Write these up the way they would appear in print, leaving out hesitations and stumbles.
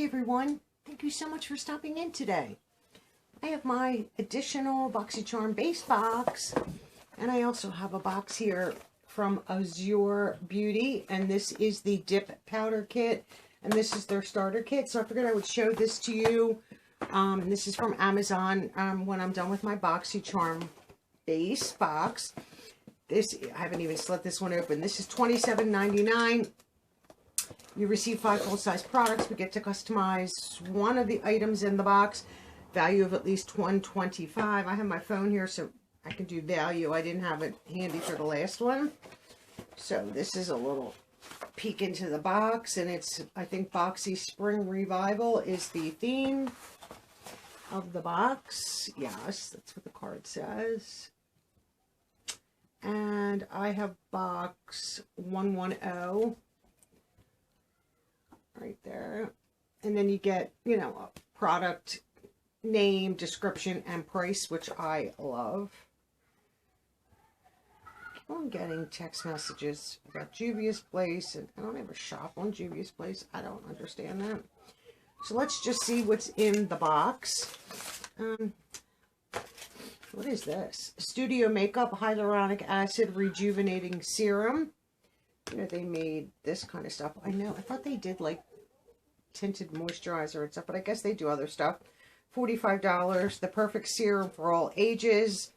Hey everyone, thank you so much for stopping in today. I have my additional Boxycharm base box, and I also have a box here from AzureBeauty, and this is the dip powder kit, and this is their starter kit. So I figured I would show this to you. This is from Amazon. When I'm done with my Boxycharm base box, I haven't even slit this one open. This is $27.99. You receive 5 full-size products. We get to customize one of the items in the box. Value of at least $125. I have my phone here so I can do value. I didn't have it handy for the last one. So this is a little peek into the box, and it's, I think, BoxySpringRevival is the theme of the box. Yes, that's what the card says. And I have box 110 right there. And then you get, you know, a product name, description, and price, which I love. I'm getting text messages about Juvia's Place, and I don't ever shop on Juvia's Place. I don't understand that. So let's just see what's in the box. What is this? Studio Makeup Hyaluronic Acid Rejuvenating Serum. You know, they made this kind of stuff. I know. I thought they did like tinted moisturizer and stuff, but I guess they do other stuff. $45. The perfect serum for all ages.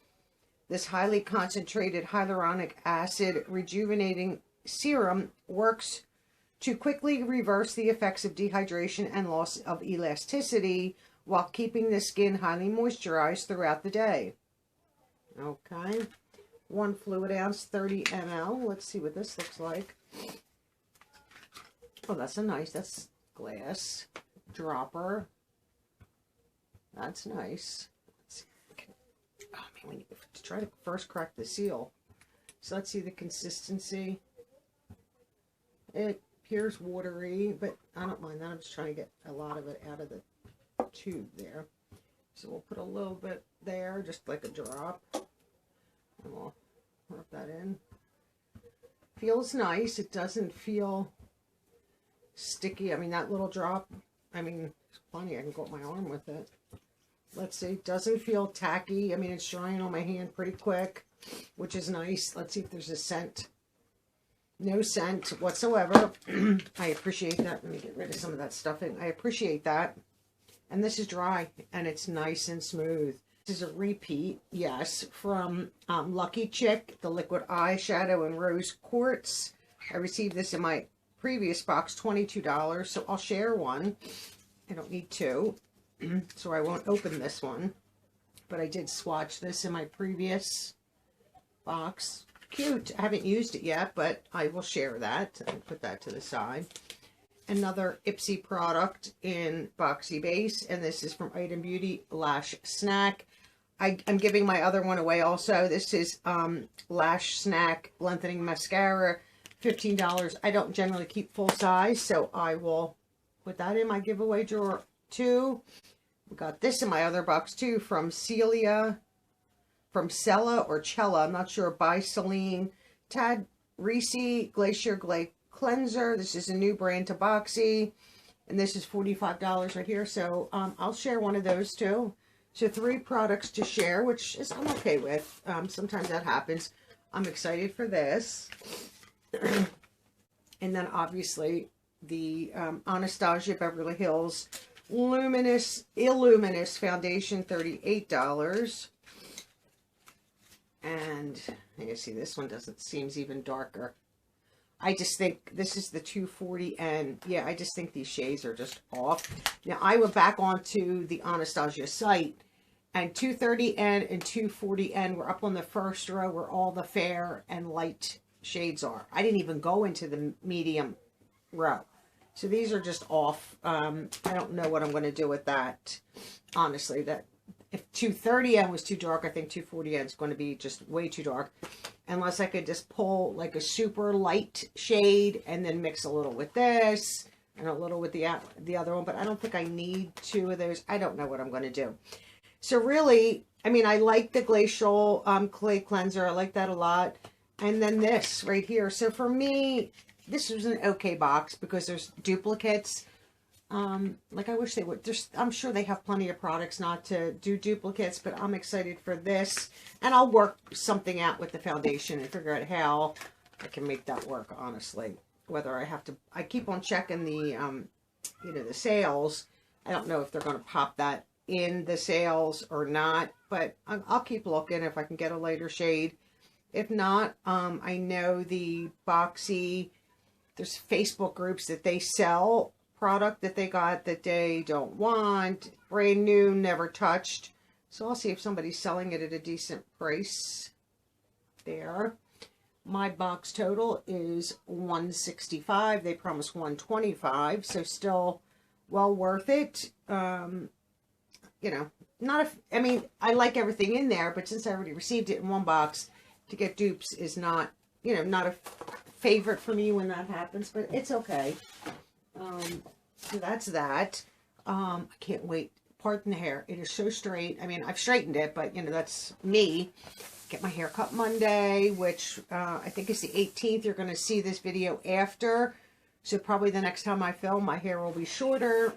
This highly concentrated hyaluronic acid rejuvenating serum works to quickly reverse the effects of dehydration and loss of elasticity while keeping the skin highly moisturized throughout the day. Okay. 1 fluid ounce, 30 ml. Let's see what this looks like. Oh, that's that's glass dropper. That's nice. Let's see if we can, oh man, we need to try to first crack the seal. So let's see the consistency. It appears watery, but I don't mind that. I'm just trying to get a lot of it out of the tube there. So we'll put a little bit there, just like a drop. And we'll rub that in. Feels nice. It doesn't feel sticky. I mean, that little drop, I mean, it's plenty. I can go up my arm with it. Let's see. Doesn't feel tacky. I mean, it's drying on my hand pretty quick, which is nice. Let's see if there's a scent. No scent whatsoever. I appreciate that. Let me get rid of some of that stuffing. I appreciate that. And this is dry, and it's nice and smooth. This is a repeat, yes, from Lucky Chick, the liquid eyeshadow in rose quartz. I received this in my previous box, $22, so I'll share one. I don't need 2, so I won't open this one. But I did swatch this in my previous box. Cute. I haven't used it yet, but I will share that. I'll put that to the side. Another Ipsy product in Boxy Base, and this is from Item Beauty Lash Snack. I'm giving my other one away also. This is Lash Snack Lengthening Mascara, $15. I don't generally keep full size, so I will put that in my giveaway drawer too. We got this in my other box too from Cella or Cella, I'm not sure, by Celine. Tad Reese Glacier Glaze Cleanser. This is a new brand to Boxy, and this is $45 right here. So I'll share one of those too. So 3 products to share, which is I'm okay with. Sometimes that happens. I'm excited for this. And then obviously the Anastasia Beverly Hills Illuminous Foundation, $38. And you see this one seems even darker. I just think this is the 240, and yeah, I just think these shades are just off. Now, I went back onto the Anastasia site, and 230N and 240N were up on the first row where all the fair and light shades are. I didn't even go into the medium row. So these are just off. I don't know what I'm going to do with that, honestly. That if 230N was too dark, I think 240N is going to be just way too dark. Unless I could just pull like a super light shade and then mix a little with this and a little with the other one. But I don't think I need 2 of those. I don't know what I'm going to do. So really, I mean, I like the Glacial Clay Cleanser. I like that a lot. And then this right here. So for me, this was an okay box because there's duplicates. Like I wish they would. I'm sure they have plenty of products not to do duplicates, but I'm excited for this. And I'll work something out with the foundation and figure out how I can make that work, honestly. Whether I have to, I keep on checking the, you know, the sales. I don't know if they're going to pop that in the sales or not, but I'll keep looking if I can get a lighter shade. If not, I know the Boxy, there's Facebook groups that they sell product that they got that they don't want, brand new, never touched. So I'll see if somebody's selling it at a decent price there. My box total is $165. They promised $125, so still well worth it. You know, not a, I mean, I like everything in there, but since I already received it in one box, to get dupes is not, you know, not a favorite for me when that happens, but it's okay. So that's that. I can't wait. Pardon the hair. It is so straight. I mean, I've straightened it, but, you know, that's me. Get my hair cut Monday, which I think is the 18th. You're going to see this video after. So probably the next time I film, my hair will be shorter.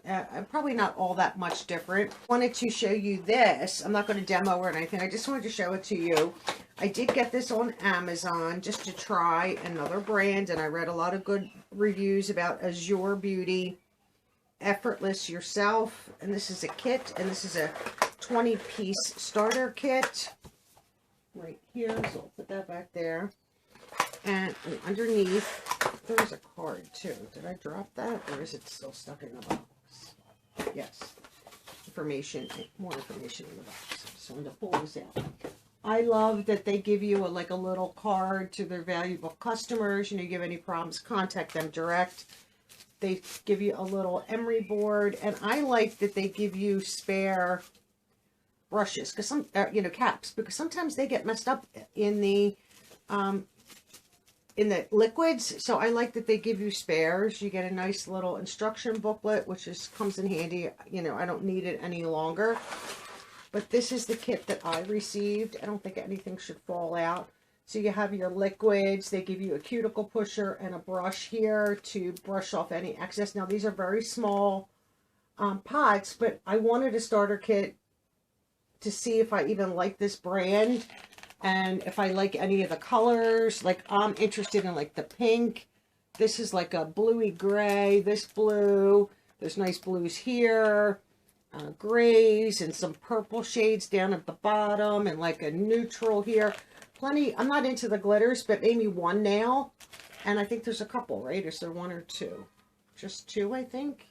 Probably not all that much different. Wanted to show you this. I'm not going to demo or anything. I just wanted to show it to you. I did get this on Amazon just to try another brand. And I read a lot of good reviews about AzureBeauty Effortless Yourself. And this is a kit. And this is a 20-piece starter kit. Right here. So I'll put that back there. And underneath, there's a card too. Did I drop that? Or is it still stuck in the box? Yes. Information, more information in the box. So I'm going to pull this out. I love that they give you like a little card to their valuable customers. You know, you have any problems, contact them direct. They give you a little emery board. And I like that they give you spare brushes. Because some, you know, caps. Because sometimes they get messed up in the liquids, so I like that they give you spares. You get a nice little instruction booklet, which comes in handy. You know, I don't need it any longer. But this is the kit that I received. I don't think anything should fall out. So you have your liquids. They give you a cuticle pusher and a brush here to brush off any excess. Now, these are very small pots, but I wanted a starter kit to see if I even like this brand. And if I like any of the colors, like I'm interested in like the pink. This is like a bluey gray, this blue. There's nice blues here, grays and some purple shades down at the bottom and like a neutral here. Plenty, I'm not into the glitters, but maybe one nail. And I think there's a couple, right? Is there one or two? Just two, I think.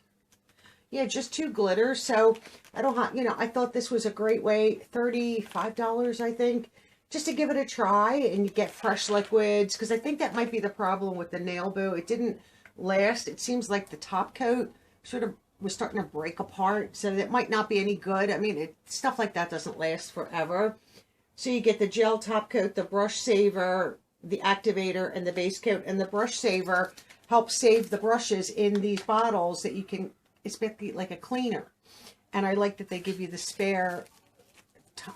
Yeah, just two glitters. So I don't have, you know, I thought this was a great way. $35, I think. Just to give it a try, and you get fresh liquids, because I think that might be the problem with the Nail Boo. It didn't last. It seems like the top coat sort of was starting to break apart, so that might not be any good. I mean, stuff like that doesn't last forever. So you get the gel top coat, the brush saver, the activator, and the base coat. And the brush saver helps save the brushes in these bottles that you can, it's basically like a cleaner. And I like that they give you the spare,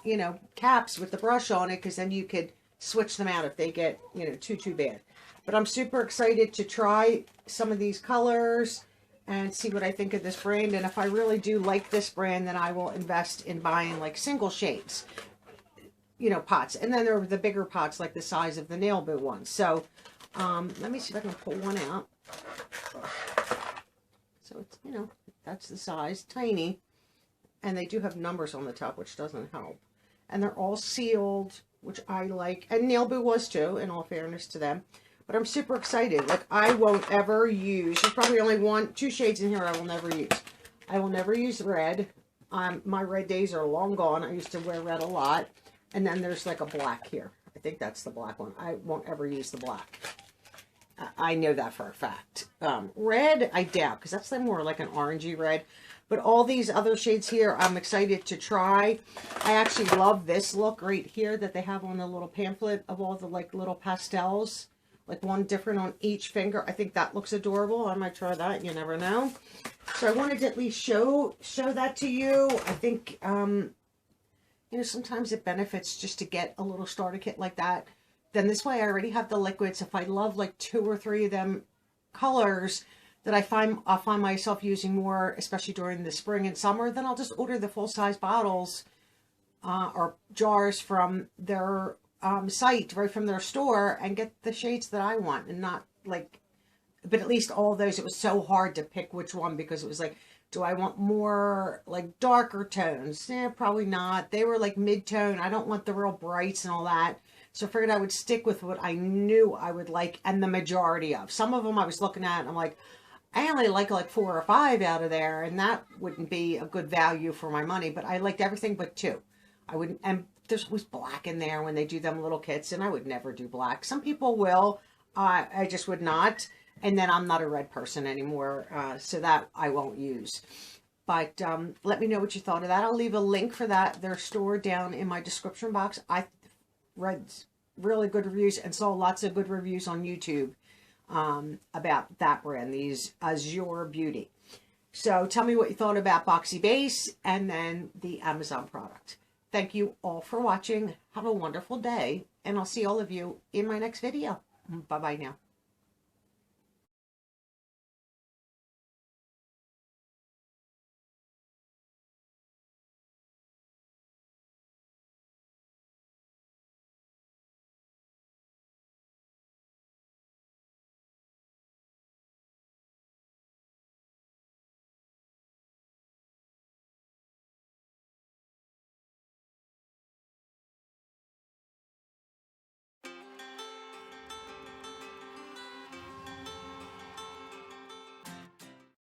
you know, caps with the brush on it, because then you could switch them out if they get, you know, too bad. But I'm super excited to try some of these colors and see what I think of this brand. And if I really do like this brand, then I will invest in buying like single shades, you know, pots. And then there are the bigger pots, like the size of the Nail Boo ones. So let me see if I can pull one out. So it's, you know, that's the size, tiny. And they do have numbers on the top, which doesn't help. And they're all sealed, which I like. And Nail Boo was too, in all fairness to them. But I'm super excited. Like, I won't ever use, there's probably only two shades in here I will never use. I will never use red. My red days are long gone. I used to wear red a lot. And then there's like a black here. I think that's the black one. I won't ever use the black. I know that for a fact. Red, I doubt, because that's more like an orangey red. But all these other shades here, I'm excited to try. I actually love this look right here that they have on the little pamphlet of all the like little pastels. Like one different on each finger. I think that looks adorable. I might try that. You never know. So I wanted to at least show that to you. I think, you know, sometimes it benefits just to get a little starter kit like that. Then this way I already have the liquids. If I love like 2 or 3 of them colors, that I'll find myself using more, especially during the spring and summer, then I'll just order the full-size bottles or jars from their site, right from their store, and get the shades that I want, and not like, but at least all of those, it was so hard to pick which one, because it was like, do I want more like darker tones? Probably not. They were like mid-tone. I don't want the real brights and all that. So I figured I would stick with what I knew I would like, and the majority of. Some of them I was looking at and I'm like, I only like 4 or 5 out of there, and that wouldn't be a good value for my money, but I liked everything but 2. I wouldn't, and there's always black in there when they do them little kits, and I would never do black. Some people will. I just would not. And then I'm not a red person anymore, so that I won't use. But let me know what you thought of that. I'll leave a link for their store down in my description box. I read really good reviews and saw lots of good reviews on YouTube about that brand, these AzureBeauty. So tell me what you thought about Boxy Base and then the Amazon product. Thank you all for watching. Have a wonderful day, and I'll see all of you in my next video. Bye-bye now.